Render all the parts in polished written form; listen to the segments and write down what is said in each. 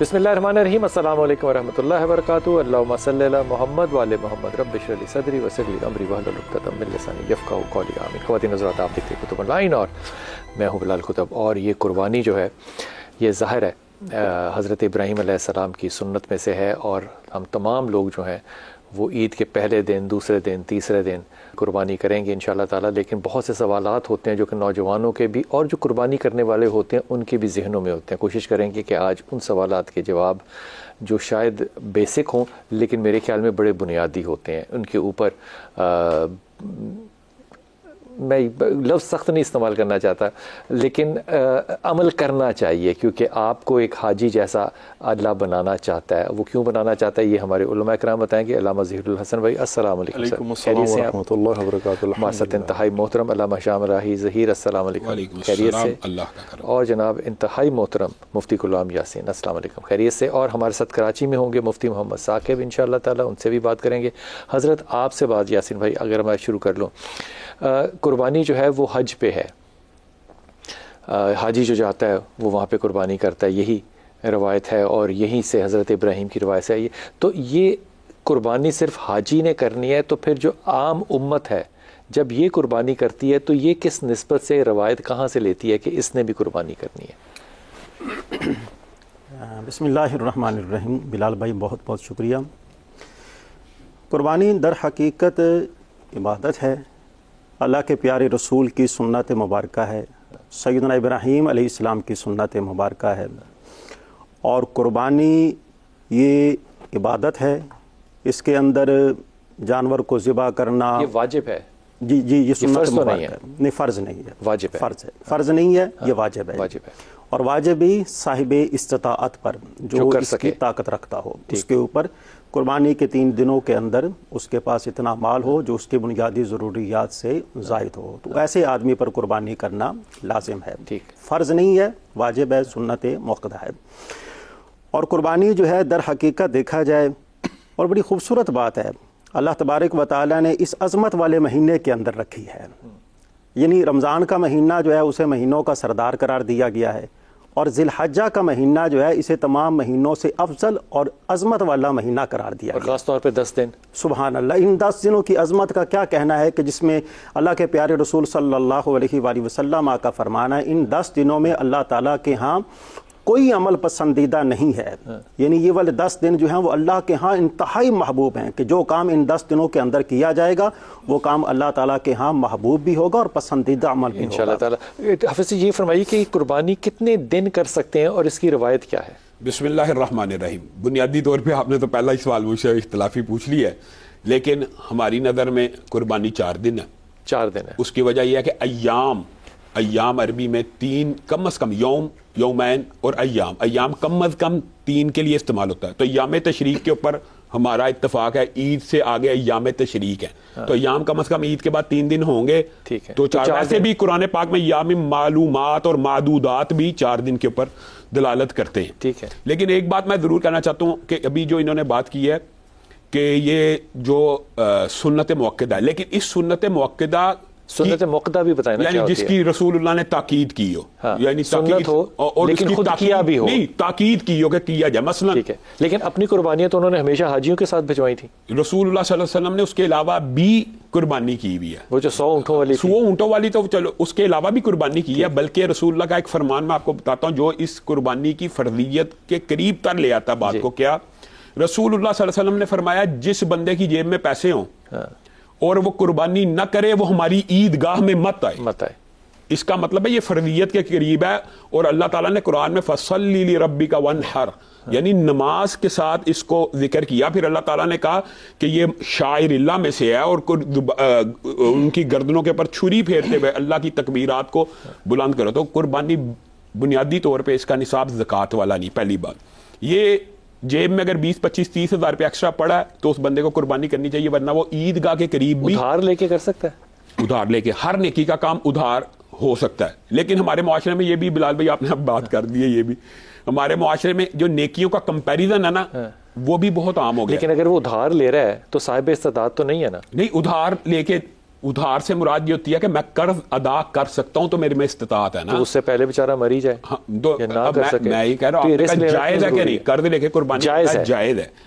بسم اللہ الرحمن الرحیم، السلام علیکم ورحمۃ اللہ وبرکاتہ۔ اللہم صلی علی محمد وعلی محمد، رب اشرح لی صدری ویسر لی امری واحلل عقدۃ من لسانی یفقہوا قولی، آمین۔ خواتین حضرات، آپ دیکھتے ہیں کتب آن لائن اور میں ہوں بلال کتب، اور یہ قربانی جو ہے یہ ظاہر ہے حضرت ابراہیم علیہ السلام کی سنت میں سے ہے، اور ہم تمام لوگ جو ہیں وہ عید کے پہلے دن، دوسرے دن، تیسرے دن قربانی کریں گے انشاءاللہ تعالیٰ۔ لیکن بہت سے سوالات ہوتے ہیں جو کہ نوجوانوں کے بھی اور جو قربانی کرنے والے ہوتے ہیں ان کے بھی ذہنوں میں ہوتے ہیں۔ کوشش کریں گے کہ آج ان سوالات کے جواب جو شاید بیسک ہوں لیکن میرے خیال میں بڑے بنیادی ہوتے ہیں، ان کے اوپر میں لفظ سخت نہیں استعمال کرنا چاہتا لیکن عمل کرنا چاہیے، کیونکہ آپ کو ایک حاجی جیسا اللہ بنانا چاہتا ہے۔ وہ کیوں بنانا چاہتا ہے یہ ہمارے علماء کرام بتائیں گے۔ علامہ ظہیر الحسن بھائی السلام علیکم۔ وعلیکم السلام ورحمۃ اللہ وبرکاتہ۔ ماست انتہائی محترم علامہ شام راہی ظہیر السلام علیکم، خیریت سے؟ اور جناب انتہائی محترم مفتی غلام یاسین السلام علیکم، خیریت سے؟ اور ہمارے ساتھ کراچی میں ہوں گے مفتی محمد ثاقب انشاءاللہ تعالیٰ، ان سے بھی بات کریں گے۔ حضرت آپ سے بات یاسین بھائی اگر میں شروع کر لوں، قربانی جو ہے وہ حج پہ ہے، حاجی جو جاتا ہے وہ وہاں پہ قربانی کرتا ہے، یہی روایت ہے اور یہیں سے حضرت ابراہیم کی روایت ہے۔ تو یہ قربانی صرف حاجی نے کرنی ہے، تو پھر جو عام امت ہے جب یہ قربانی کرتی ہے تو یہ کس نسبت سے روایت کہاں سے لیتی ہے کہ اس نے بھی قربانی کرنی ہے؟ بسم اللہ الرحمن الرحیم۔ بلال بھائی بہت بہت شکریہ۔ قربانی در حقیقت عبادت ہے، اللہ کے پیارے رسول کی سنت مبارکہ ہے، سیدنا ابراہیم علیہ السلام کی سنت مبارکہ ہے، اور قربانی یہ عبادت ہے۔ اس کے اندر جانور کو ذبح کرنا یہ واجب ہے؟ جی یہ سنت مبارکہ ہے، نہیں فرض نہیں ہے، واجب ہے، فرض ہے، فرض نہیں ہے، یہ واجب ہے، واجب ہے، اور واجب بھی صاحب استطاعت پر جو اس کی طاقت رکھتا ہو اس کے اوپر قربانی کے 3 دنوں کے اندر اس کے پاس اتنا مال ہو جو اس کی بنیادی ضروریات سے زائد ہو، تو ایسے آدمی پر قربانی کرنا لازم ہے، فرض نہیں ہے، واجب ہے، سنت موقدہ ہے۔ اور قربانی جو ہے در حقیقت دیکھا جائے، اور بڑی خوبصورت بات ہے، اللہ تبارک و تعالیٰ نے اس عظمت والے مہینے کے اندر رکھی ہے، یعنی رمضان کا مہینہ جو ہے اسے مہینوں کا سردار قرار دیا گیا ہے، اور ذی الحجہ کا مہینہ جو ہے اسے تمام مہینوں سے افضل اور عظمت والا مہینہ قرار دیا گیا، اور خاص طور پہ 10 دن۔ سبحان اللہ، ان 10 دنوں کی عظمت کا کیا کہنا ہے کہ جس میں اللہ کے پیارے رسول صلی اللہ علیہ وآلہ وسلم کا فرمانا ہے ان 10 دنوں میں اللہ تعالیٰ کے ہاں کوئی عمل پسندیدہ نہیں ہے، یعنی یہ والے 10 دن جو ہیں وہ اللہ کے ہاں انتہائی محبوب ہیں، کہ جو کام ان 10 دنوں کے اندر کیا جائے گا وہ کام اللہ تعالیٰ کے ہاں محبوب بھی ہوگا اور پسندیدہ عمل بھی ہوگا انشاءاللہ تعالیٰ۔ حافظ جی یہ فرمائیے کہ قربانی کتنے دن کر سکتے ہیں اور اس کی روایت کیا ہے؟ بسم اللہ الرحمن الرحیم۔ بنیادی طور پہ آپ نے تو پہلا ہی سوال مجھ سے اختلافی پوچھ لیا ہے، لیکن ہماری نظر میں قربانی 4 دن ہے۔ 4 دن ہے۔ اس کی وجہ یہ ہے کہ ایام عربی میں 3 کم از کم یوم، یومین اور ایام کم از کم 3 کے لیے استعمال ہوتا ہے، تو ایام تشریق کے اوپر ہمارا اتفاق ہے، عید سے آگے ایام تشریق ہے، تو ایام کم از کم عید کے بعد 3 دن ہوں گے، تو 4 سے بھی قرآن پاک میں ایام معلومات اور معدودات بھی 4 دن کے اوپر دلالت کرتے ہیں۔ ٹھیک ہے، لیکن ایک بات میں ضرور کہنا چاہتا ہوں کہ ابھی جو انہوں نے بات کی ہے کہ یہ جو سنت موقدہ ہے، لیکن اس سنت موقدہ بھی بتائیں نا، یعنی جس کی رسول اللہ نے تاکید کی ہو، یعنی سنت ہو اور لیکن خود کیا بھی ہو، نہیں تاکید کی ہو کہ کیا جائے، مثلا ٹھیک ہے، لیکن اپنی قربانیاں تو انہوں نے ہمیشہ حاجیوں کے ساتھ بھجوائی تھی۔ رسول اللہ صلی اللہ علیہ وسلم نے اس کے علاوہ بھی قربانی کی ہوئی ہے، وہ جو 100 اونٹوں والی تو چلو اس کے علاوہ بھی قربانی کی ہے، بلکہ رسول اللہ کا ایک فرمان میں آپ کو بتاتا ہوں جو اس قربانی کی فرضیت کے قریب تر لے آتا بات کو۔ کیا رسول اللہ صلی اللہ علیہ وسلم نے فرمایا جس بندے کی جیب میں پیسے ہوں اور وہ قربانی نہ کرے وہ ہماری عیدگاہ میں مت آئے۔ اس کا مطلب ہے یہ فرضیت کے قریب ہے، اور اللہ تعالیٰ نے قرآن میں فَصَلِّ لِرَبِّكَ وَانْحَرْ یعنی نماز کے ساتھ اس کو ذکر کیا۔ پھر اللہ تعالیٰ نے کہا کہ یہ شاعر اللہ میں سے ہے، اور ان کی گردنوں کے اوپر چھری پھیرتے ہوئے اللہ کی تکبیرات کو بلند کرو۔ تو قربانی بنیادی طور پہ اس کا نصاب زکوٰۃ والا نہیں، پہلی بات۔ یہ جیب میں اگر 20-25-30 ہزار روپے ایکسٹرا پڑا ہے تو اس بندے کو قربانی کرنی چاہیے، ورنہ وہ عیدگاہ کے قریب بھی ادھار لے کے کر سکتا ہے، ادھار لے کے ہر نیکی کا کام ادھار ہو سکتا ہے۔ لیکن ہمارے معاشرے میں یہ بھی، بلال بھائی آپ نے اب بات کر دی ہے، یہ بھی ہمارے معاشرے میں جو نیکیوں کا کمپیریزن ہے نا وہ بھی بہت عام ہو گیا۔ لیکن اگر وہ ادھار لے رہا ہے تو صاحب استطاعت تو نہیں ہے نا؟ نہیں، ادھار لے کے ادھار سے مراد یہ ہوتی ہے کہ میں قرض ادا کر سکتا ہوں تو میرے میں استطاعت ہے نا. تو اس سے پہلے بیچارہ مری جائے میں یہ کہہ رہا ہوں جائز ہے کہ نہیں, قرض لے کے قربانی جائز ہے,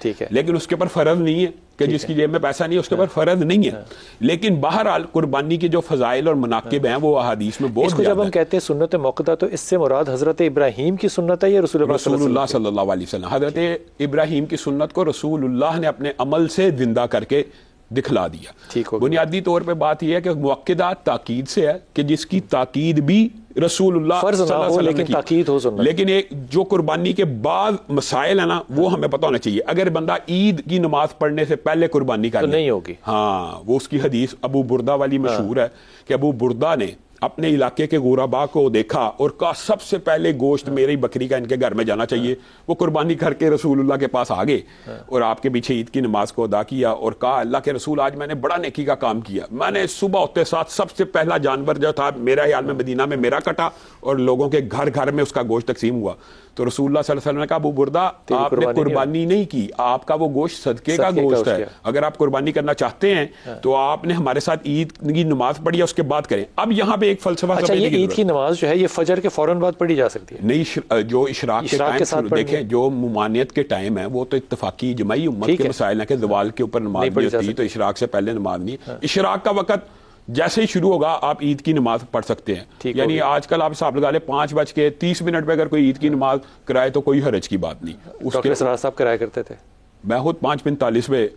ٹھیک ہے, لیکن اس کے اوپر فرض نہیں ہے کہ جس کی جیب میں پیسہ نہیں ہے اس کے اوپر فرض نہیں ہے. لیکن بہرحال قربانی کے جو فضائل اور مناقب ہیں وہ احادیث میں بہت زیادہ. جب ہم کہتے ہیں سنت موقدہ تو اس سے مراد حضرت ابراہیم کی سنت ہے یا رسول اللہ صلی اللہ علیہ وسلم؟ حضرت ابراہیم کی سنت کو رسول اللہ نے اپنے عمل سے زندہ کر کے دکھلا دیا. بنیادی طور پہ بات یہ ہے کہ موقدہ تاکید سے ہے کہ جس کی تاکید بھی رسول اللہ فرض نہ ہو لیکن تاکید ہو سنت. لیکن ایک جو قربانی کے بعد مسائل ہیں نا وہ ہمیں پتہ ہونا چاہیے. اگر بندہ عید کی نماز پڑھنے سے پہلے قربانی کر نہیں ہوگی, ہاں وہ اس کی حدیث ابو بردہ والی مشہور ہے کہ ابو بردہ نے اپنے علاقے کے غربا کو دیکھا اور کہا سب سے پہلے گوشت میری بکری کا ان کے گھر میں جانا چاہیے. وہ قربانی کر کے رسول اللہ کے پاس آگے اور آپ کے پیچھے عید کی نماز کو ادا کیا اور کہا اللہ کے رسول آج میں نے بڑا نیکی کا کام کیا. میں نے صبح ہوتے ساتھ سب سے پہلا جانور جو تھا میرا خیال میں مدینہ میں میرا کٹا اور لوگوں کے گھر گھر میں اس کا گوشت تقسیم ہوا. تو رسول اللہ صلی اللہ علیہ وسلم نے کہا ابو بردہ آپ نے قربانی نہیں کی, آپ کا وہ گوشت صدقے کا گوشت ہے. اگر آپ قربانی کرنا چاہتے ہیں تو آپ نے ہمارے ساتھ عید کی نماز پڑھی اس کے بعد کریں. اب یہاں پہ ایک فلسفہ عید کی نماز جو ہے یہ فجر کے فوراً بعد پڑھی جا سکتی ہے نہیں, جو اشراق کے ساتھ دیکھیں جو ممانعت کے ٹائم ہے وہ تو اتفاقی جماعی امت کے مسائل ہیں کہ زوال کے اوپر نماز نہیں ہوتی تو اشراق سے پہلے نماز نہیں. اشراق کا وقت جیسے ہی شروع ہوگا آپ عید کی نماز پڑھ سکتے ہیں. یعنی آج کل آپ حساب لگا لیں 5:30 پہ اگر کوئی عید کی نماز کرائے تو کوئی حرج کی بات نہیں. ڈاکٹر اسرار صاحب کرایا کرتے تھے, میں خود 5:45 پہ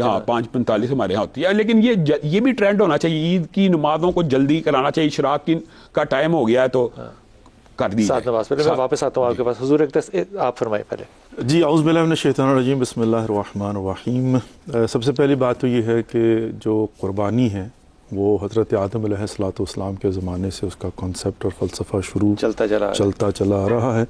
ہاں 5:45 ہمارے یہاں ہوتی ہے. لیکن یہ بھی ٹرینڈ ہونا چاہیے, عید کی نمازوں کو جلدی کرانا چاہیے. اشراق کا ٹائم ہو گیا ہے تو کر دی ساتھ نماز پہلے. میں واپس آتا ہوں آپ کے پاس. حضور آپ فرمائیں پہلے. جی اعوذ باللہ من الشیطان الرجیم, بسم اللہ الرحمن الرحیم. سب سے پہلی بات تو یہ ہے کہ جو قربانی ہے وہ حضرت آدم علیہ الصلوۃ والسلام کے زمانے سے اس کا کانسیپٹ اور فلسفہ شروع چلتا چلا آ رہا ہے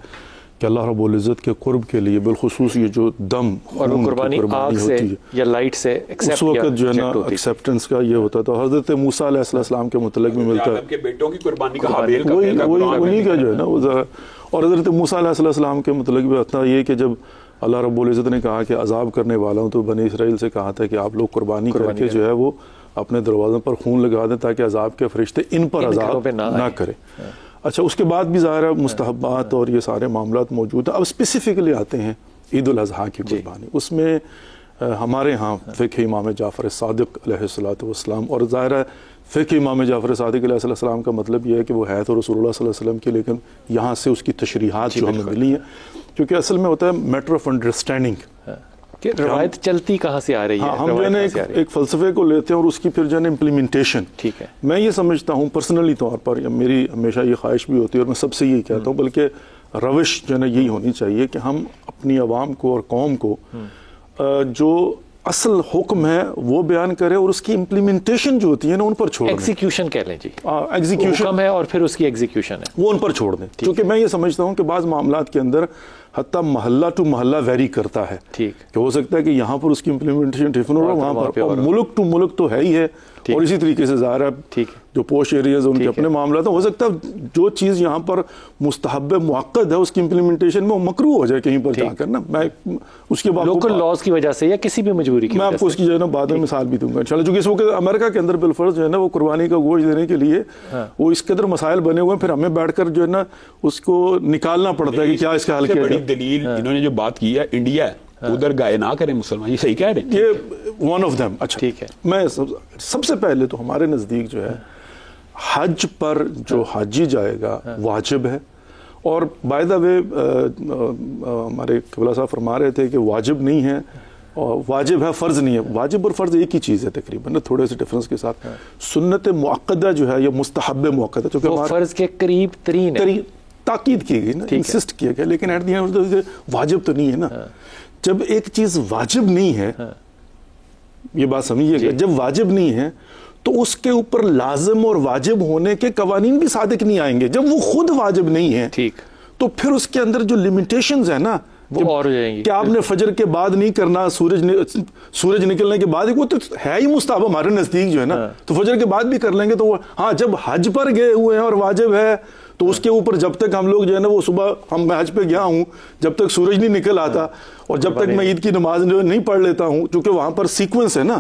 کہ اللہ رب العزت کے قرب کے لیے بالخصوص یہ جو دم اور قربانی آگ سے یا لائٹ سے اس وقت جو ہے نا ایکسیپٹنس کا یہ ہوتا تھا. حضرت موسیٰ علیہ السلام کے متعلق بھی ملتا ہے کہ بیٹوں کی قربانی کا حابیل انہی کا جو ہے نا وہ ذرا. اور حضرت موسیٰ علیہ السلام کے متعلق بھی ہوتا ہے یہ کہ جب اللہ رب العزت نے کہا کہ عذاب کرنے والا ہوں تو بنی اسرائیل سے کہا تھا کہ آپ لوگ قربانی کر کے جو ہے وہ اپنے دروازوں پر خون لگا دیں تاکہ عذاب کے فرشتے ان پر عذاب نہ کریں. اچھا اس کے بعد بھی ظاہر ہے مستحبات اور یہ سارے معاملات موجود ہیں. اب اسپیسیفکلی آتے ہیں عید الاضحیٰ کی قربانی. اس میں ہمارے ہاں فقہ امام جعفر صادق علیہ الصلوۃ والسلام, اور ظاہر ہے فقہ امام جعفر صادق علیہ السلام کا مطلب یہ ہے کہ وہ ہے تو رسول اللہ صلی اللہ علیہ وسلم کی, لیکن یہاں سے اس کی تشریحات جو ہمیں ملی ہیں کیونکہ اصل میں ہوتا ہے میٹر آف انڈرسٹینڈنگ کہ روایت چلتی کہاں سے آ رہی ہے. ہم جو ہے نا ایک فلسفے کو لیتے ہیں اور اس کی پھر جو ہے نا امپلیمنٹیشن. ٹھیک ہے, میں یہ سمجھتا ہوں پرسنلی طور پر, میری ہمیشہ یہ خواہش بھی ہوتی ہے اور میں سب سے یہی کہتا ہوں بلکہ روش جو ہے نا یہی ہونی چاہیے کہ ہم اپنی عوام کو اور قوم کو جو اصل حکم ہے وہ بیان کرے اور اس کی امپلیمنٹیشن جو ہوتی ہے نا ان پر چھوڑ دیں. ایگزیکیوشن کہہ لیں جی, ایگزیکیوشن حکم ہے اور پھر اس کی ایگزیکیوشن ہے وہ ان پر چھوڑ دیں. کیونکہ میں یہ سمجھتا ہوں کہ بعض معاملات کے اندر حتیٰ محلہ ٹو محلہ ویری کرتا ہے. ٹھیک کہ ہو سکتا ہے کہ یہاں پر اس کی امپلیمنٹیشن ڈفرینٹ ہو, وہاں پر, اور ملک ٹو ملک تو ہے ہی ہے. اور اسی طریقے سے ظاہر ہے جو پوش ایریاز ان کے اپنے معاملات ہیں, ہو سکتا ہے جو چیز یہاں پر مستحب مؤکد ہے اس کی امپلیمنٹیشن میں وہ مکروہ ہو جائے کہیں پر جا کر نا. میں اس کے بعد لوکل لاز کی وجہ سے یا کسی بھی مجبوری کی میں آپ کو اس کی جو ہے نا بعد میں مثال بھی دوں گا انشاءاللہ. چونکہ اس وقت امریکہ کے اندر بالفرض جو ہے نا وہ قربانی کا گوشت دینے کے لیے وہ اس قدر مسائل بنے ہوئے ہیں, پھر ہمیں بیٹھ کر جو ہے نا اس کو نکالنا پڑتا ہے کہ کیا اس کا حل کیا جائے. دلیل انہوں نے جو بات کی ہے انڈیا ادھر گائے نہ کریں مسلمان, یہ صحیح کہہ رہے ہیں, یہ ون آف دیم. اچھا ٹھیک ہے, میں سب سے پہلے تو ہمارے نزدیک جو ہے حج پر جو حاجی جائے گا واجب ہے. اور بائی دا وے ہمارے قبلہ صاحب فرما رہے تھے کہ واجب نہیں ہے اور واجب ہے فرض نہیں ہے. واجب اور فرض ایک ہی چیز ہے تقریباً, تھوڑے سے ڈفرنس کے ساتھ. سنت مؤکدہ جو ہے یا مستحب مؤکدہ چونکہ فرض کے قریب ترین تاکید کی گئی نا, انسسٹ کیا گیا, لیکن ایٹ دی اینڈ واجب تو نہیں ہے نا. جب ایک چیز واجب نہیں ہے, یہ بات سمجھیے گا, جب واجب نہیں ہے تو اس کے اوپر لازم اور واجب ہونے کے قوانین بھی صادق نہیں آئیں گے. جب وہ خود واجب نہیں ہے ٹھیک تو پھر اس کے اندر جو لیمیٹیشنز ہیں نا وہ اور ہو جائیں گی. کہ آپ نے فجر کے بعد نہیں کرنا, سورج نکلنے کے بعد, وہ تو ہے ہی مستحب ہمارے نزدیک جو ہے نا, تو فجر کے بعد بھی کر لیں گے. تو ہاں جب حج پر گئے ہوئے ہیں اور واجب ہے تو اس کے اوپر جب تک ہم لوگ جو ہے نا وہ صبح میں حج پہ گیا ہوں جب تک سورج نہیں نکل آتا اور جب تک میں عید کی نماز جو نہیں پڑھ لیتا ہوں، چونکہ وہاں پر سیکوینس ہے نا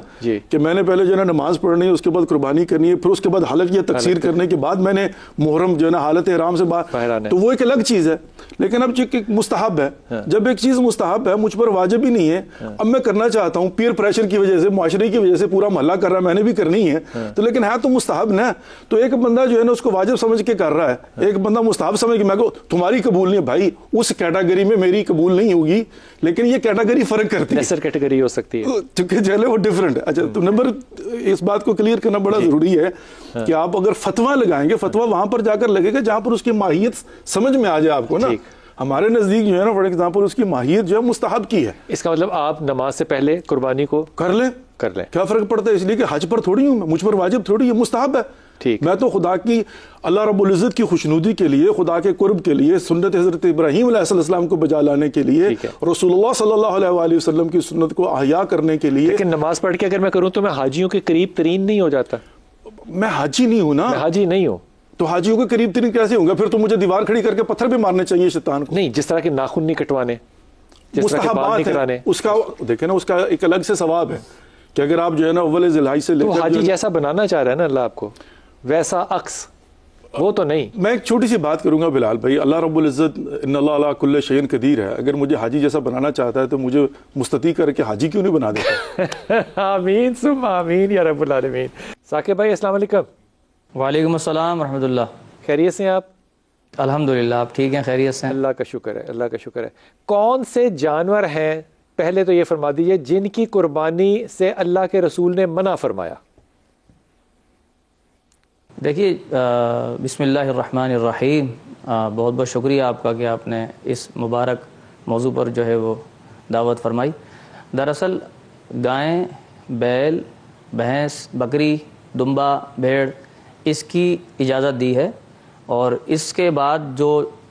کہ میں نے پہلے جو ہے نا نماز پڑھنی ہے، اس کے بعد قربانی کرنی ہے، پھر اس کے بعد حلق یا تقسیر کرنے کے بعد میں نے محرم جو ہے نا حالت احرام سے باہر، تو وہ ایک الگ چیز ہے. لیکن اب ایک مستحب ہے، جب ایک چیز مستحب ہے، مجھ پر واجب ہی نہیں ہے، اب میں کرنا چاہتا ہوں پیئر پریشر کی وجہ سے، معاشرے کی وجہ سے، پورا محلہ کر رہا ہے، میں نے بھی کرنی ہے، تو لیکن ہے تو مستحب نا. تو ایک بندہ جو ہے نا اس کو واجب سمجھ کے کر رہا ہے، ایک بندہ مستحب سمجھ کے، میں کو تمہاری قبول نہیں ہے بھائی، اس کیٹیگری میں میری قبول نہیں ہوگی، لیکن یہ کیٹیگری فرق کرتی ہے، لیسر کیٹیگری ہو سکتی ہے چونکہ جو ہے وہ ڈیفرنٹ ہے. اچھا تو نمبر اس بات کو کلیئر کرنا بڑا ضروری ہے کہ آپ اگر فتویٰ لگائیں گے، فتویٰ وہاں پر جا کر لگے گا جہاں پر اس کی ماہیت سمجھ میں آ جائے آپ کو نا. ہمارے نزدیک جو ہے نا فار ایگزامپل اس کی ماہیت جو ہے مستحب کی ہے. اس کا مطلب آپ نماز سے پہلے قربانی کو کر لیں، کیا فرق پڑتا ہے؟ اس لیے کہ حج پر تھوڑی ہوں میں، مجھ پر واجب تھوڑی ہے، مستحب ہے. میں تو خدا کی، اللہ رب العزت کی خوشنودی کے لیے، خدا کے قرب کے لیے، سنت حضرت ابراہیم علیہ السلام کو بجا لانے کے لیے، رسول اللہ صلی اللہ علیہ وآلہ وسلم کی سنت کو احیا کرنے کے لیے. لیکن نماز پڑھ کے اگر میں کروں تو میں حاجیوں کے قریب ترین نہیں ہو جاتا؟ میں حاجی نہیں ہوں نا. میں حاجی نہیں ہوں تو حاجیوں کے قریب ترین کیسے ہوں گا؟ پھر تو مجھے دیوار کھڑی کر کے پتھر بھی مارنے چاہیے شیطان کو. نہیں، جس طرح کے ناخن نہیں کٹوانے، جس طرح کے بال نہیں کرانے، اس کا دیکھیں نا، اس کا ایک الگ سے ثواب ہے کہ اگر آپ جو ہے نا اول ذی الحج سے لے کر حاجی جیسا بنانا چاہ رہا ہے نا اللہ آپ کو، ویسا عکس وہ تو نہیں. میں ایک چھوٹی سی بات کروں گا بلال بھائی، اللہ رب العزت ان اللہ علی کل شیء قدیر ہے، اگر مجھے حاجی جیسا بنانا چاہتا ہے تو مجھے مستطیع کر کے حاجی کیوں نہیں بنا دیتا؟ آمین ثم آمین یا رب العالمین. ثاقب بھائی السلام علیکم. وعلیکم السلام ورحمۃ اللہ. خیریت سے ہیں آپ؟ الحمدللہ آپ ٹھیک ہیں؟ خیریت سے؟ اللہ کا شکر ہے، اللہ کا شکر ہے. کون سے جانور ہیں، پہلے تو یہ فرما دیجئے، جن کی قربانی سے اللہ کے رسول نے منع فرمایا؟ دیکھیے بسم اللہ الرحمن الرحیم، بہت بہت شکریہ آپ کا کہ آپ نے اس مبارک موضوع پر جو ہے وہ دعوت فرمائی. دراصل گائیں، بیل، بھینس، بکری، دمبا، بھیڑ، اس کی اجازت دی ہے، اور اس کے بعد جو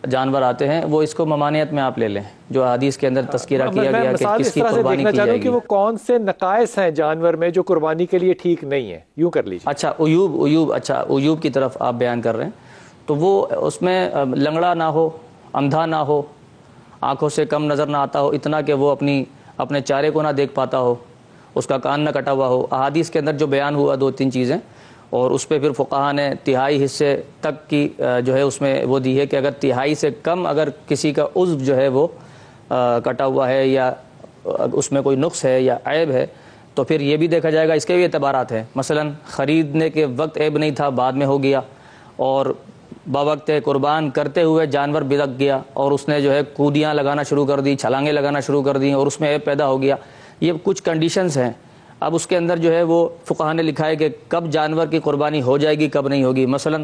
جانور آتے ہیں وہ اس کو ممانعت میں آپ لے لیں، جو حدیث کے اندر تذکرہ کیا گیا کہ کس کی قربانی کی جائے گی. کہ وہ کون سے نقائص ہیں جانور میں جو قربانی کے لیے ٹھیک نہیں ہے، یوں کر لیجیے. اچھا عیوب کی طرف آپ بیان کر رہے ہیں، تو وہ اس میں لنگڑا نہ ہو، اندھا نہ ہو، آنکھوں سے کم نظر نہ آتا ہو اتنا کہ وہ اپنے چارے کو نہ دیکھ پاتا ہو، اس کا کان نہ کٹا ہوا ہو. احادیث کے اندر جو بیان ہوا 2-3 چیزیں، اور اس پہ پھر فقہا نے تہائی حصے تک کی جو ہے اس میں وہ دی ہے کہ اگر تہائی سے کم اگر کسی کا عضو جو ہے وہ کٹا ہوا ہے یا اس میں کوئی نقص ہے یا عیب ہے تو پھر یہ بھی دیکھا جائے گا. اس کے بھی اعتبارات ہیں، مثلا خریدنے کے وقت عیب نہیں تھا، بعد میں ہو گیا، اور بوقت قربان کرتے ہوئے جانور بلک گیا اور اس نے جو ہے کودیاں لگانا شروع کر دی، چھلانگیں لگانا شروع کر دی اور اس میں عیب پیدا ہو گیا. یہ کچھ کنڈیشنز ہیں. اب اس کے اندر جو ہے وہ فقہا نے لکھا ہے کہ کب جانور کی قربانی ہو جائے گی، کب نہیں ہوگی. مثلا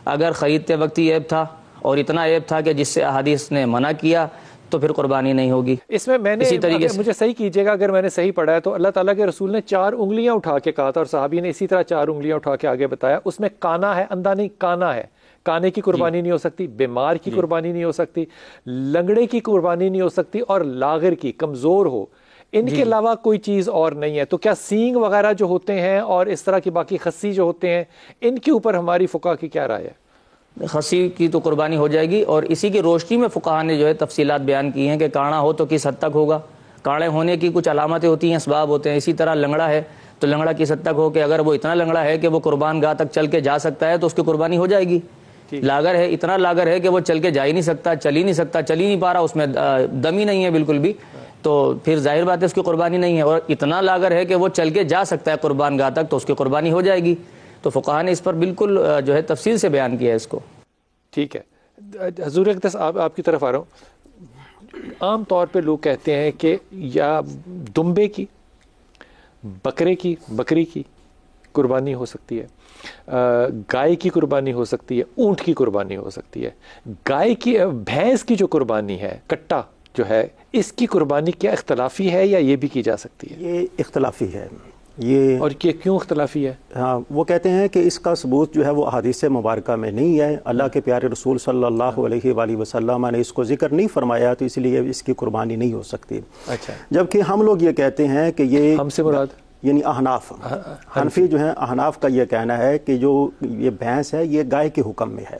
اگر خریدتے وقت ہی عیب تھا اور اتنا عیب تھا کہ جس سے احادیث نے منع کیا تو پھر قربانی نہیں ہوگی. اس میں نے، مجھے صحیح کیجیے گا اگر میں نے صحیح پڑھا ہے، تو اللہ تعالیٰ کے رسول نے 4 انگلیاں اٹھا کے کہا تھا اور صحابی نے اسی طرح 4 انگلیاں اٹھا کے آگے بتایا. اس میں کانا ہے، اندھا نہیں، کانا ہے. کانے کی قربانی نہیں ہو سکتی، بیمار کی قربانی نہیں ہو سکتی، لنگڑے کی قربانی نہیں ہو سکتی، اور لاغر کی، کمزور ہو. ان کے علاوہ کوئی چیز اور نہیں ہے. تو کیا سینگ وغیرہ جو ہوتے ہیں اور اس طرح کی باقی خصی جو ہوتے ہیں، ان کے اوپر ہماری فقہ کی کیا رائے ہے؟ خصی کی تو قربانی ہو جائے گی، اور اسی کی روشنی میں فقہا نے جو ہے تفصیلات بیان کی ہیں کہ کاڑا ہو تو کس حد تک ہوگا. کاڑے ہونے کی کچھ علامتیں ہوتی ہیں، اسباب ہوتے ہیں. اسی طرح لنگڑا ہے تو لنگڑا کس حد تک ہو کہ اگر وہ اتنا لنگڑا ہے کہ وہ قربان گاہ تک چل کے جا سکتا ہے تو اس کی قربانی ہو جائے گی. لاغر ہے، اتنا لاغر ہے کہ وہ چل کے جا ہی نہیں سکتا، چل ہی نہیں پا رہا، اس میں دم ہی نہیں ہے بالکل بھی، تو پھر ظاہر بات ہے اس کی قربانی نہیں ہے. اور اتنا لاغر ہے کہ وہ چل کے جا سکتا ہے قربان گاہ تک تو اس کی قربانی ہو جائے گی. تو فقہا نے اس پر بالکل جو ہے تفصیل سے بیان کیا ہے اس کو. ٹھیک ہے حضور اقدس، آپ کی طرف آ رہا ہوں. عام طور پہ لوگ کہتے ہیں کہ یا دمبے کی، بکری کی قربانی ہو سکتی ہے، گائے کی قربانی ہو سکتی ہے، اونٹ کی قربانی ہو سکتی ہے. گائے کی، بھینس کی جو قربانی ہے، کٹا جو ہے، اس کی قربانی کیا اختلافی ہے یا یہ بھی کی جا سکتی ہے؟ یہ اختلافی ہے. یہ اور یہ کیوں اختلافی ہے؟ ہاں، وہ کہتے ہیں کہ اس کا ثبوت جو ہے وہ احادیث مبارکہ میں نہیں ہے. اللہ کے پیارے رسول صلی اللہ علیہ وآلہ وسلم نے اس کو ذکر نہیں فرمایا، تو اس لیے اس کی قربانی نہیں ہو سکتی. اچھا. جبکہ ہم لوگ یہ کہتے ہیں کہ یہ، ہم سے مراد یعنی احناف، حنفی جو ہیں، احناف کا یہ کہنا ہے کہ جو یہ بھینس ہے یہ گائے کے حکم میں ہے.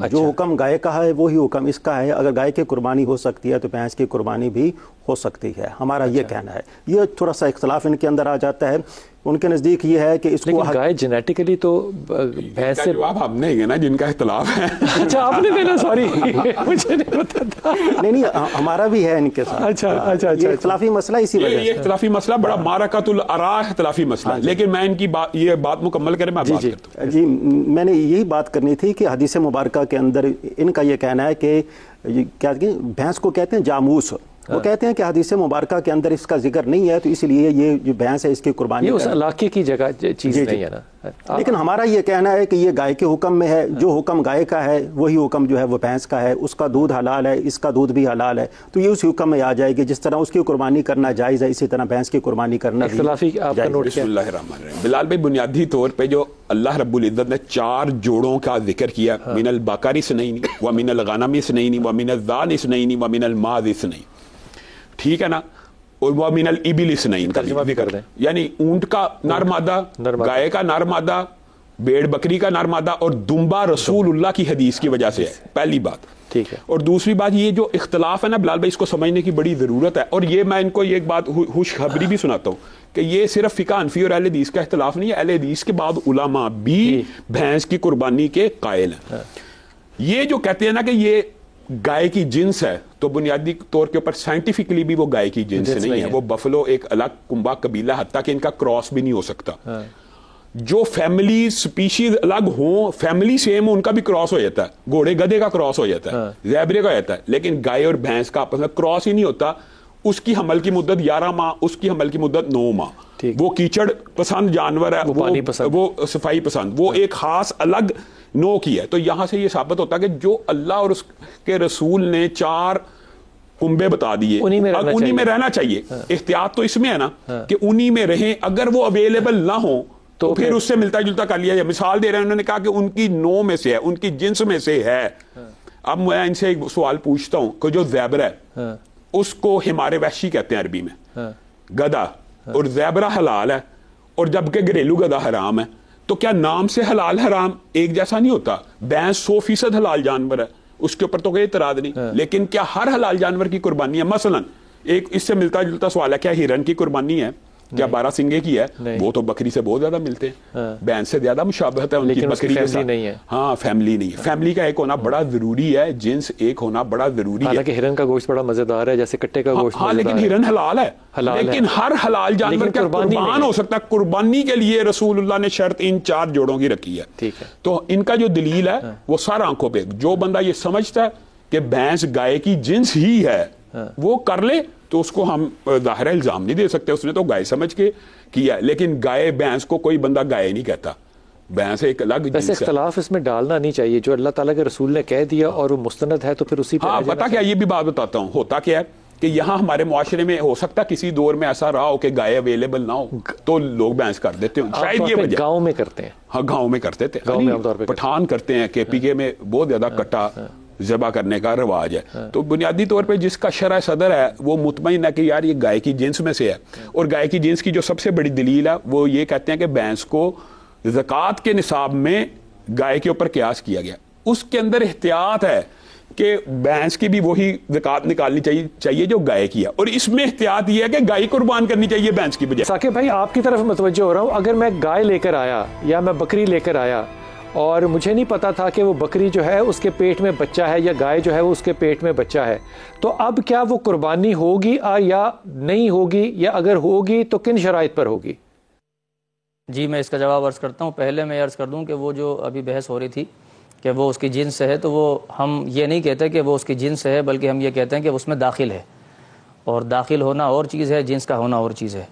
جو حکم گائے کا ہے وہی حکم اس کا ہے. اگر گائے کی قربانی ہو سکتی ہے تو بھینس کی قربانی بھی ہو سکتی ہے، ہمارا یہ کہنا ہے. یہ تھوڑا سا اختلاف ان کے اندر آ جاتا ہے. ان کے نزدیک یہ ہے کہ اس کو گائے جینیٹکلی تو بھینس سے جواب ہم نے نا جن کا اختلاف ہے. اچھا آپ نے دینا، سوری مجھے نہیں پتا تھا. نہیں ہمارا بھی ہے ان کے ساتھ. اچھا یہ اختلافی مسئلہ اسی وجہ سے. یہ اختلافی مسئلہ بڑا مارکۃ الآراء اختلافی مسئلہ، لیکن میں ان کی یہ بات مکمل کریں، میں بات کرتا ہوں. جی میں نے یہی بات کرنی تھی کہ حدیث مبارکہ کے اندر ان کا یہ کہنا ہے کہ کیا بھینس کو کہتے ہیں جاموس. وہ کہتے ہیں کہ حدیث مبارکہ کے اندر اس کا ذکر نہیں ہے، تو اس لیے یہ جو بھینس ہے اس کی قربانی یہ اس علاقے کی جگہ چیز نہیں ہے نا. لیکن ہمارا یہ کہنا ہے کہ یہ گائے کے حکم میں ہے، جو حکم گائے کا ہے وہی حکم جو ہے وہ بھینس کا ہے. اس کا دودھ حلال ہے، اس کا دودھ بھی حلال ہے، تو یہ اس حکم میں آ جائے گی. جس طرح اس کی قربانی کرنا جائز ہے، اسی طرح بھینس کی قربانی کرنا بھی جائز. بسم اللہ الرحمن الرحیم. بلال بھائی، بنیادی طور پہ جو اللہ رب العزت نے 4 جوڑوں کا ذکر کیا، من البقر اثنین ومن الغنم اثنین ومن الذان اثنین ومن الماعز اثنین، ٹھیک ہے نا، اور وہ من الابل اثنین کا ترجمہ بھی کر دیں. یعنی اونٹ کا نر مادہ، گائے کا نر مادہ، بیڑ بکری کا نر مادہ، اور دمبا رسول اللہ کی حدیث کی وجہ سے ہے. پہلی بات ٹھیک ہے. اور دوسری بات، یہ جو اختلاف ہے نا بلال بھائی، اس کو سمجھنے کی بڑی ضرورت ہے. اور یہ میں ان کو یہ ایک بات خوشخبری بھی سناتا ہوں کہ یہ صرف فقہ حنفی اور اہل حدیث کا اختلاف نہیں ہے، اہل حدیث کے بعد علماء بھی بھینس کی قربانی کے قائل ہیں. یہ جو کہتے ہیں نا کہ یہ گائے کی جنس ہے، تو بنیادی طور کے اوپر سائنٹیفکلی بھی وہ گائے کی جنس نہیں ہے. وہ بفلو ایک الگ کنبا قبیلہ، حتیٰ کہ ان کا کراس بھی نہیں ہو سکتا. جو فیملی سپیشیز الگ ہوں، فیملی سیم ہو، ان کا بھی کراس ہو جاتا ہے. گھوڑے گدھے کا کراس ہو جاتا ہے، زیبرے کا ہو جاتا ہے، لیکن گائے اور بھینس کا آپس میں کراس ہی نہیں ہوتا. اس کی حمل کی مدت 11 ماہ، اس کی حمل کی مدت 9 ماہ. وہ کیچڑ پسند جانور ہے، وہ صفائی پسند، وہ ایک خاص الگ نو کی ہے. تو یہاں سے یہ ثابت ہوتا ہے کہ جو اللہ اور اس کے رسول نے 4 کنبے بتا دیے، انہی میں رہنا چاہیے. احتیاط تو اس میں ہے نا کہ انہی میں رہیں. اگر وہ اویلیبل نہ ہوں تو پھر اس سے ملتا جلتا کر لیا جائے. مثال دے رہے ہیں، انہوں نے کہا کہ ان کی نو میں سے ہے، ان کی جنس میں سے ہے. اب میں ان سے ایک سوال پوچھتا ہوں کہ جو زیبرا ہے اس کو ہمارے وحشی کہتے ہیں عربی میں، گدھا، اور زیبرا حلال ہے، اور جبکہ گھریلو گدھا حرام ہے. تو کیا نام سے حلال حرام ایک جیسا نہیں ہوتا؟ بھینس 100% حلال جانور ہے، اس کے اوپر تو کوئی اعتراض نہیں. لیکن کیا ہر حلال جانور کی قربانی ہے؟ مثلا ایک اس سے ملتا جلتا سوال ہے، کیا ہرن کی قربانی ہے؟ کیا 12 سنگے کی ہے؟ وہ تو بکری سے بہت زیادہ ملتے ہیں، بھینس سے زیادہ مشابہت ہے ان کی بکری کے ساتھ. ہاں فیملی نہیں ہے. فیملی کا ایک ہونا بڑا ضروری ہے، جنس ایک ہونا بڑا ضروری ہے. حالانکہ ہرن کا گوشت بڑا مزیدار ہے، جیسے کٹے کا گوشت. ہاں لیکن ہرن حلال ہے، لیکن ہر حلال جانور کا قربان ہو سکتا ہے. قربانی کے لیے رسول اللہ نے شرط ان 4 جوڑوں کی رکھی ہے. ٹھیک ہے. تو ان کا جو دلیل ہے وہ سارا آنکھوں پہ. جو بندہ یہ سمجھتا ہے کہ بھینس گائے کی جنس ہی ہے وہ کر لے، تو اس کو ہم ظاہر الزام نہیں دے سکتے، اس نے تو گائے سمجھ کے کیا. لیکن گائے بھینس کو کوئی بندہ گائے نہیں کہتا، بھینس ایک الگ جنس ہے. ویسے اختلاف اس میں ڈالنا نہیں چاہیے، جو اللہ تعالیٰ کے رسول نے کہہ دیا اور وہ مستند ہے تو پھر اسی پہ. ہاں پتا کیا، یہ بھی بات بتاتا ہوں. ہوتا کیا ہے کہ یہاں ہمارے معاشرے میں ہو سکتا کسی دور میں ایسا رہا ہو کہ گائے اویلیبل نہ ہو تو لوگ بھینس کر دیتے ہیں. شاید یہ وجہ گاؤں میں کرتے ہیں. ہاں گاؤں میں کرتے تھے، پٹھان کرتے ہیں، کے پی کے میں بہت زیادہ کٹا ذبح کرنے کا رواج ہے. تو بنیادی طور پہ جس کا شرع صدر ہے وہ مطمئن ہے کہ یار یہ گائے کی جنس میں سے ہے. اور گائے کی جنس کی جو سب سے بڑی دلیل ہے وہ یہ کہتے ہیں کہ بھینس کو زکوٰۃ کے نصاب میں گائے کے اوپر قیاس کیا گیا. اس کے اندر احتیاط ہے کہ بھینس کی بھی وہی زکوٰۃ نکالنی چاہیے جو گائے کی ہے. اور اس میں احتیاط یہ ہے کہ گائے قربان کرنی چاہیے بھینس کی بجائے. ثاقب بھائی آپ کی طرف متوجہ ہو رہا ہوں. اگر میں گائے لے کر آیا یا میں بکری لے کر آیا اور مجھے نہیں پتا تھا کہ وہ بکری جو ہے اس کے پیٹ میں بچہ ہے یا گائے جو ہے وہ اس کے پیٹ میں بچہ ہے، تو اب کیا وہ قربانی ہوگی یا نہیں ہوگی، یا اگر ہوگی تو کن شرائط پر ہوگی؟ جی میں اس کا جواب عرض کرتا ہوں. پہلے میں عرض کر دوں کہ وہ جو ابھی بحث ہو رہی تھی کہ وہ اس کی جنس سے ہے، تو وہ ہم یہ نہیں کہتے کہ وہ اس کی جنس سے ہے، بلکہ ہم یہ کہتے ہیں کہ اس میں داخل ہے. اور داخل ہونا اور چیز ہے، جنس کا ہونا اور چیز ہے.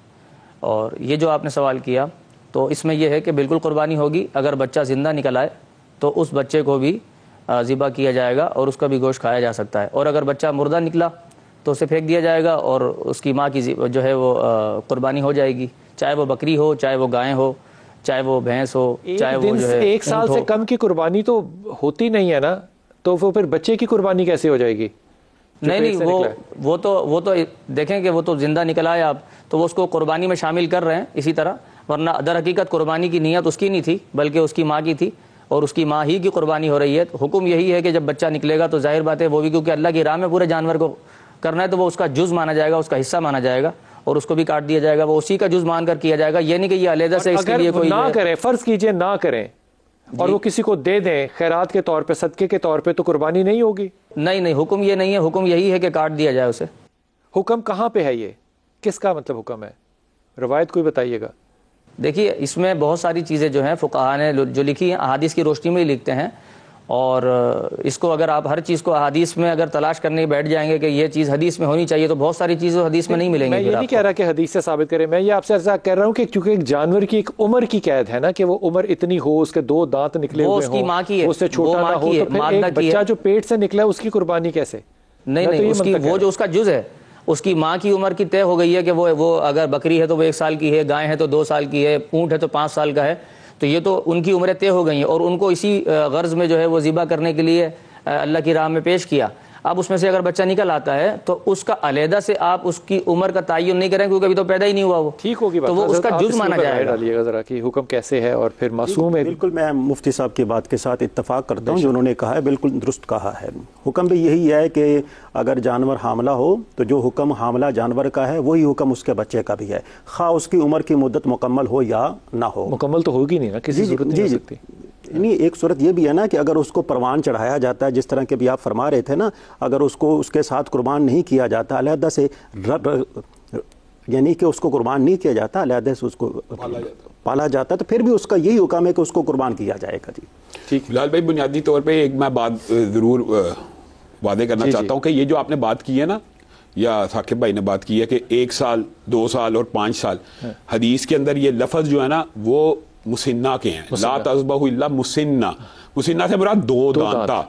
اور یہ جو آپ نے سوال کیا تو اس میں یہ ہے کہ بالکل قربانی ہوگی. اگر بچہ زندہ نکل آئے تو اس بچے کو بھی ذبح کیا جائے گا اور اس کا بھی گوشت کھایا جا سکتا ہے. اور اگر بچہ مردہ نکلا تو اسے پھینک دیا جائے گا اور اس کی ماں کی جو ہے وہ قربانی ہو جائے گی، چاہے وہ بکری ہو، چاہے وہ گائے ہو، چاہے وہ بھینس ہو، چاہے وہ جو ہے 1 سال سے کم کی قربانی تو ہوتی نہیں ہے نا، تو وہ پھر بچے کی قربانی کیسے ہو جائے گی؟ نہیں وہ تو دیکھیں کہ وہ تو زندہ نکلا ہے آپ، تو وہ اس کو قربانی میں شامل کر رہے ہیں اسی طرح. ورنہ در حقیقت قربانی کی نیت اس کی نہیں تھی بلکہ اس کی ماں کی تھی، اور اس کی ماں ہی کی قربانی ہو رہی ہے. حکم یہی ہے کہ جب بچہ نکلے گا تو ظاہر بات ہے وہ بھی، کیونکہ اللہ کی راہ میں پورے جانور کو کرنا ہے تو وہ اس کا جز مانا جائے گا, اس کا حصہ مانا جائے گا, اور اس کو بھی کاٹ دیا جائے گا, وہ اسی کا جز مان کر کیا جائے گا. یہ نہیں کہ یہ علیحدہ سے اس کے لیے کوئی نہ کریں, فرض کیجئے نہ کریں اور وہ کسی کو دے دیں خیرات کے طور پہ, صدقے کے طور پہ, تو قربانی نہیں ہوگی؟ نہیں, حکم یہ نہیں ہے, حکم یہی ہے کہ کاٹ دیا جائے اسے. حکم کہاں پہ ہے, یہ کس کا مطلب حکم ہے؟ روایت کوئی بتائیے گا. دیکھیے اس میں بہت ساری چیزیں جو ہیں فقہا نے جو لکھی ہیں احادیث کی روشنی میں ہی لکھتے ہیں, اور اس کو اگر آپ ہر چیز کو احادیث میں اگر تلاش کرنے بیٹھ جائیں گے کہ یہ چیز حدیث میں ہونی چاہیے, تو بہت ساری چیزیں حدیث میں نہیں ملیں گی. میں یہ نہیں کہہ رہا کہ حدیث سے ثابت کریں, میں یہ آپ سے عرض کہہ رہا ہوں کہ چونکہ ایک جانور کی ایک عمر کی قید ہے نا, کہ وہ عمر اتنی ہو, اس کے 2 دانت نکلے ہوئے ہوں, وہ اس سے چھوٹا نہ ہو, تو پھر ایک بچہ جو پیٹ سے نکلا ہے اس کی قربانی کیسے؟ نہیں, اس کی وہ جو اس کا جز ہے, اس کی ماں کی عمر کی طے ہو گئی ہے کہ وہ اگر بکری ہے تو وہ 1 سال کی ہے, گائے ہے تو 2 سال کی ہے, اونٹ ہے تو 5 سال کا ہے, تو یہ تو ان کی عمریں طے ہو گئی ہیں, اور ان کو اسی غرض میں جو ہے وہ ذبح کرنے کے لیے اللہ کی راہ میں پیش کیا. اب اس میں سے اگر بچہ نکل آتا ہے تو اس کا علیحدہ سے آپ اس کی عمر کا تعین نہیں کریں, کیونکہ ابھی تو پیدا ہی نہیں ہوا وہ. ٹھیک ہوگی, تو وہ اس کا جز مانا جائے گا. ڈالیے گا ذرا کہ حکم کیسے ہے, اور پھر معصوم ہے. بالکل میں مفتی صاحب کی بات کے ساتھ اتفاق کرتا ہوں, جو انہوں نے کہا ہے بالکل درست کہا ہے. حکم بھی یہی ہے کہ اگر جانور حاملہ ہو تو جو حکم حاملہ جانور کا ہے وہی حکم اس کے بچے کا بھی ہے, خواہ اس کی عمر کی مدت مکمل ہو یا نہ ہو. مکمل تو ہوگی نہیں نا, کسی صورت نہیں ہو سکتی. یعنی ایک صورت یہ بھی ہے نا کہ اگر اس کو پروان چڑھایا جاتا ہے, جس طرح کے بھی آپ فرما رہے تھے نا, اگر اس کو اس کے ساتھ قربان نہیں کیا جاتا علیحدہ سے, یعنی کہ اس کو قربان نہیں کیا جاتا, علیحدہ سے اس کو پالا جاتا ہے, تو پھر بھی اس کا یہی حکم ہے کہ اس کو قربان کیا جائے گا. جی ٹھیک. بلال بھائی بنیادی طور پہ ایک میں بات ضرور واضح کرنا چاہتا ہوں کہ یہ جو آپ نے بات کی ہے نا, یا ثاقب بھائی نے بات کی ہے کہ 1 سال 2 سال اور 5 سال, حدیث کے اندر یہ لفظ جو ہے نا وہ مسنہ کے ہیں. لا تذبحوا الا مسنہ, مسنہ سے مراد 2 دانتا,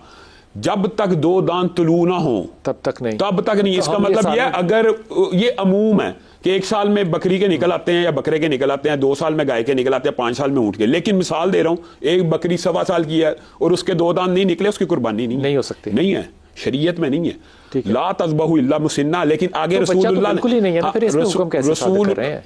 جب تک 2 دانت طلوع نہ ہوں تب تک نہیں. اس کا مطلب یہ ہے اگر یہ عموم ہے کہ 1 سال میں بکری کے نکل آتے ہیں یا بکرے کے نکل آتے ہیں, 2 سال میں گائے کے نکل آتے ہیں, 5 سال میں اونٹ کے, لیکن مثال دے رہا ہوں, ایک بکری 1.25 سال کی ہے اور اس کے 2 دانت نہیں نکلے, اس کی قربانی نہیں ہو سکتی, نہیں ہے, شریعت میں نہیں ہے. لا تذبحوا الا مسنہ, لیکن آگے رسول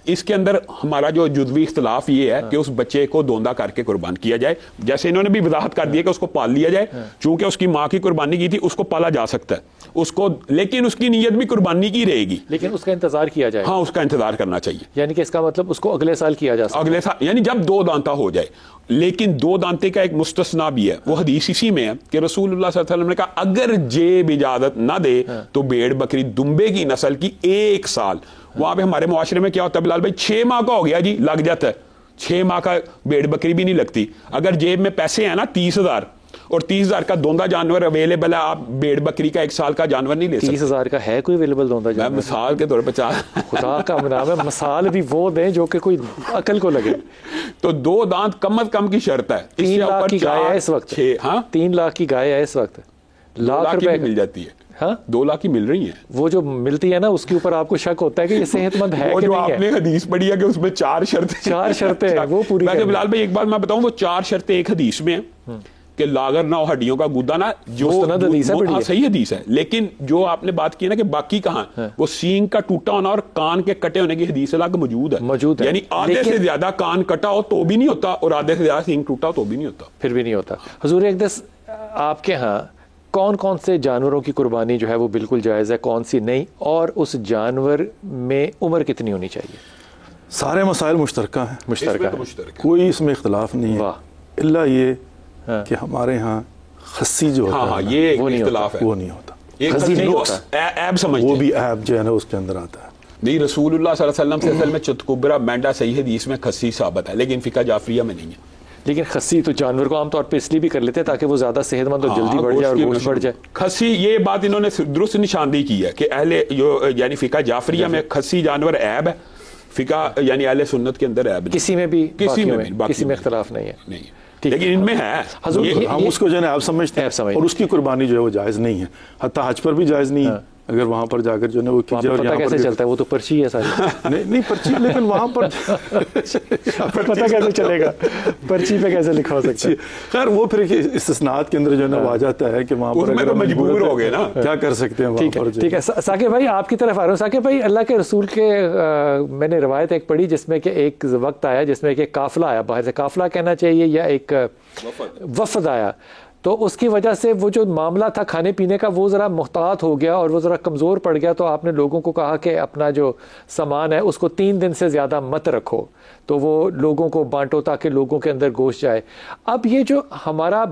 اس کے اندر ہمارا جو جزوی اختلاف یہ ہے کہ اس بچے کو دوندا کر کے قربان کیا جائے, جیسے انہوں نے بھی وضاحت کر دی ہے کہ اس کو پال لیا جائے, چونکہ اس کی ماں کی قربانی کی تھی, اس کو پالا جا سکتا ہے اس کو, لیکن اس کی نیت بھی قربانی کی رہے گی, لیکن اس کا انتظار کیا جائے. ہاں, اس کا انتظار کرنا چاہیے. یعنی کہ اس کا مطلب اس کو اگلے سال کیا جا سکتا ہے, اگلے سال, یعنی جب 2 دانتا ہو جائے. لیکن 2 دانتے کا ایک مستثنا بھی ہے, وہ حدیث اسی میں ہے کہ رسول اللہ صلی اللہ علیہ وسلم نے کہا اگر جیب اجازت نہ دے تو بھیڑ بکری دمبے کی نسل کی 1 سال. وہاں پہ ہمارے معاشرے میں کیا ہوتا ہے بلال بھائی, 6 ماہ کا ہو گیا جی, لگ جاتا ہے. 6 ماہ کا بھیڑ بکری بھی نہیں لگتی. اگر جیب میں پیسے ہیں نا 30,000 اور 30,000 کا دوندا جانور اویلیبل ہے, آپ بھیڑ بکری کا 1 سال کا جانور نہیں لے سکتے. 30,000 کا ہے کوئی اویلیبل دوندا جانور؟ میں مثال کے طور پہ خدا کا نام ہے, مثال بھی وہ دیں جو کہ کوئی عقل کو لگے. تو 2 دانت کم از کم کی شرط ہے. 3 لاکھ کی گائے ہے اس وقت, 3 لاکھ کی گائے ہے اس وقت, لاکھ روپے مل جاتی ہے. ہاں 2 لاکھ کی مل رہی ہیں. وہ جو ملتی ہے نا اس کے اوپر آپ کو شک ہوتا ہے کہ یہ صحت مند ہے کہ نہیں ہے. آپ نے حدیث پڑھی ہے کہ اس میں 4 شرطیں ہیں, وہ پوری کریں. بلال بھائی ایک بات میں بتاؤں, وہ 4 شرطیں ایک حدیث میں ہیں کہ لاغر نہ ہو, ہڈیوں کا گودا نہ, جو صحیح حدیث ہے. لیکن جو آپ نے بات کی نا کہ باقی کہاں, وہ سینگ کا ٹوٹا ہونا اور کان کے کٹے ہونے کی حدیث الگ موجود ہے. یعنی آدھے سے زیادہ کان کٹا ہو تو بھی نہیں ہوتا, اور آدھے سے زیادہ سینگ ٹوٹا ہو تو بھی نہیں ہوتا, پھر بھی نہیں ہوتا. حضور اقدس, آپ کے ہاں کون کون سے جانوروں کی قربانی جو ہے وہ بالکل جائز ہے, کون سی نہیں, اور اس جانور میں عمر کتنی ہونی چاہیے؟ سارے مسائل مشترکہ ہیں, مشترکہ, کوئی اس میں اختلاف نہیں ہے, الا یہ کہ ہمارے ہاں خصی جو ہوتا ہے یہ اختلاف ہے, وہ نہیں ہوتا. عیب سمجھتے وہ بھی عیب جو ہے نا اس کے اندر آتا ہے. نہیں, رسول اللہ صلی اللہ علیہ وسلم سے اصل میں چتکبرا مینڈا صحیح حدیث میں خصی ثابت ہے, لیکن فقہ جعفریہ میں نہیں ہے. لیکن خصی تو جانور کو عام طور پہ اس لیے بھی کر لیتے ہیں تاکہ وہ زیادہ صحت مند اور جلدی بڑھ جائے اور گوشت بڑھ جائے. خصی, یہ بات انہوں نے درست نشاندہی کی ہے کہ یعنی فقہ جعفریہ میں خصی جانور عیب ہے, فقہ یعنی اہل سنت کے اندر عیب نہیں. کسی میں بھی کسی میں اختلاف نہیں ہے, لیکن ان میں ہے. ہم اس کو جو ہے آپ سمجھتے ہیں, اور اس کی قربانی جو ہے وہ جائز نہیں ہے, حتیٰ حج پر بھی جائز نہیں ہے. اگر وہاں پر جا کر جو ہے وہ پتہ کیسے چلتا ہے, وہ تو پرچی ہے ساری. نہیں پرچی, لیکن وہاں پر پتہ کیسے چلے گا, پرچی پہ کیسے لکھا ہو سکتا ہے. خیر وہ پھر استثناءات کے اندر جو ہے نا وہ آ جاتا ہے کہ وہاں پر مجبور ہو گئے نا, کیا کر سکتے ہیں وہاں پر. ٹھیک ہے ثاقب بھائی, آپ کی طرف آ رہا ہوں. ثاقب بھائی, اللہ کے رسول کے میں نے روایت ایک پڑھی جس میں کہ ایک وقت آیا جس میں کہ قافلہ آیا, باہر سے قافلہ کہنا چاہیے یا ایک وفد آیا, تو اس کی وجہ سے وہ جو معاملہ تھا کھانے پینے کا وہ ذرا محتاط ہو گیا اور وہ ذرا کمزور پڑ گیا. تو آپ نے لوگوں کو کہا کہ اپنا جو سامان ہے اس کو 3 دن سے زیادہ مت رکھو, تو وہ لوگوں کو بانٹو تاکہ لوگوں کے اندر گوشت جائے. اب یہ جو ہمارا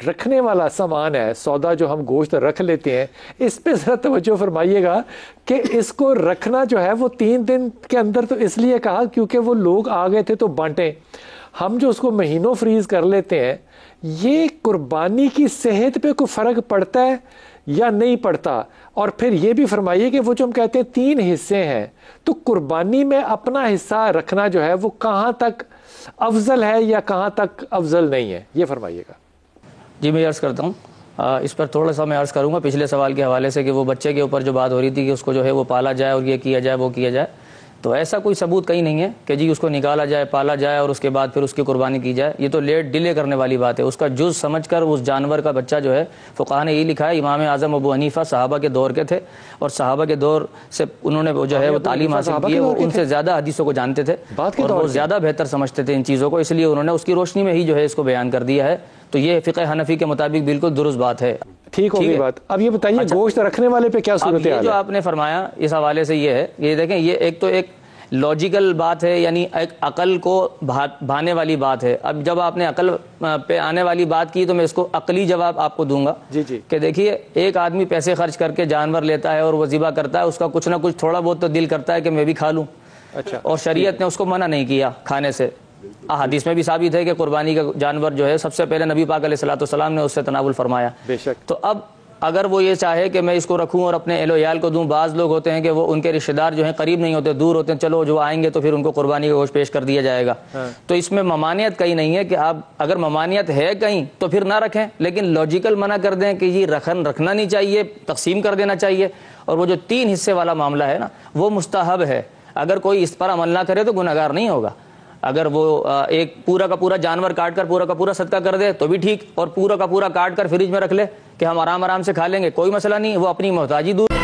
رکھنے والا سامان ہے, سودا جو ہم گوشت رکھ لیتے ہیں, اس پہ ذرا توجہ فرمائیے گا کہ اس کو رکھنا جو ہے وہ 3 دن کے اندر تو اس لیے کہا کیونکہ وہ لوگ آ گئے تھے تو بانٹیں. ہم جو اس کو مہینوں فریز کر لیتے ہیں, یہ قربانی کی صحت پہ کوئی فرق پڑتا ہے یا نہیں پڑتا؟ اور پھر یہ بھی فرمائیے کہ وہ جو ہم کہتے ہیں 3 حصے ہیں, تو قربانی میں اپنا حصہ رکھنا جو ہے وہ کہاں تک افضل ہے یا کہاں تک افضل نہیں ہے, یہ فرمائیے گا. جی میں عرض کرتا ہوں, اس پر تھوڑا سا میں عرض کروں گا پچھلے سوال کے حوالے سے کہ وہ بچے کے اوپر جو بات ہو رہی تھی کہ اس کو جو ہے وہ پالا جائے اور یہ کیا جائے وہ کیا جائے. تو ایسا کوئی ثبوت کہیں نہیں ہے کہ جی اس کو نکالا جائے, پالا جائے اور اس کے بعد پھر اس کی قربانی کی جائے. یہ تو لیٹ ڈیلے کرنے والی بات ہے. اس کا جز سمجھ کر اس جانور کا بچہ جو ہے, فقہا نے یہ لکھا ہے, امام اعظم ابو حنیفہ صحابہ کے دور کے تھے اور صحابہ کے دور سے انہوں نے جو ہے وہ تعلیم حاصل کی ہے, وہ ان سے زیادہ حدیثوں کو جانتے تھے اور وہ زیادہ بہتر سمجھتے تھے ان چیزوں کو, اس لیے انہوں نے اس کی روشنی میں ہی جو ہے اس کو بیان کر دیا ہے. تو یہ فقہ حنفی کے مطابق بالکل درست بات ہے. ٹھیک ہوگی بات. اب یہ بتائیے گوشت رکھنے والے پہ کیا صورت ہے؟ جو آپ نے فرمایا اس حوالے سے یہ ہے, یہ دیکھیں یہ ایک تو ایک لاجیکل بات ہے, یعنی ایک عقل کو بھانے والی بات ہے. اب جب آپ نے عقل پہ آنے والی بات کی تو میں اس کو عقلی جواب آپ کو دوں گا کہ دیکھیے ایک آدمی پیسے خرچ کر کے جانور لیتا ہے اور وہ ذبح کرتا ہے, اس کا کچھ نہ کچھ تھوڑا بہت تو دل کرتا ہے کہ میں بھی کھا لوں, اور شریعت نے اس کو منع نہیں کیا کھانے سے. حدیث میں بھی ثابت ہے کہ قربانی کا جانور جو ہے سب سے پہلے نبی پاک علیہ الصلوۃ والسلام نے اس سے تناول فرمایا. بے شک. تو اب اگر وہ یہ چاہے کہ میں اس کو رکھوں اور اپنے اہل و عیال کو دوں, بعض لوگ ہوتے ہیں کہ وہ ان کے رشتہ دار جو ہیں قریب نہیں ہوتے, دور ہوتے ہیں, چلو جو آئیں گے تو پھر ان کو قربانی کا گوشت پیش کر دیا جائے گا. تو اس میں ممانعت کہیں نہیں ہے کہ آپ اگر ممانعت ہے کہیں تو پھر نہ رکھیں, لیکن لاجیکل منع کر دیں کہ یہ رکھنا نہیں چاہیے, تقسیم کر دینا چاہیے. اور وہ جو 3 حصے والا معاملہ ہے نا وہ مستحب ہے. اگر کوئی اس پر عمل نہ کرے تو گناہگار نہیں ہوگا. اگر وہ ایک پورا کا پورا جانور کاٹ کر پورا کا پورا صدقہ کر دے تو بھی ٹھیک, اور پورا کا پورا کاٹ کر فریج میں رکھ لے کہ ہم آرام سے کھا لیں گے, کوئی مسئلہ نہیں, وہ اپنی محتاجی دور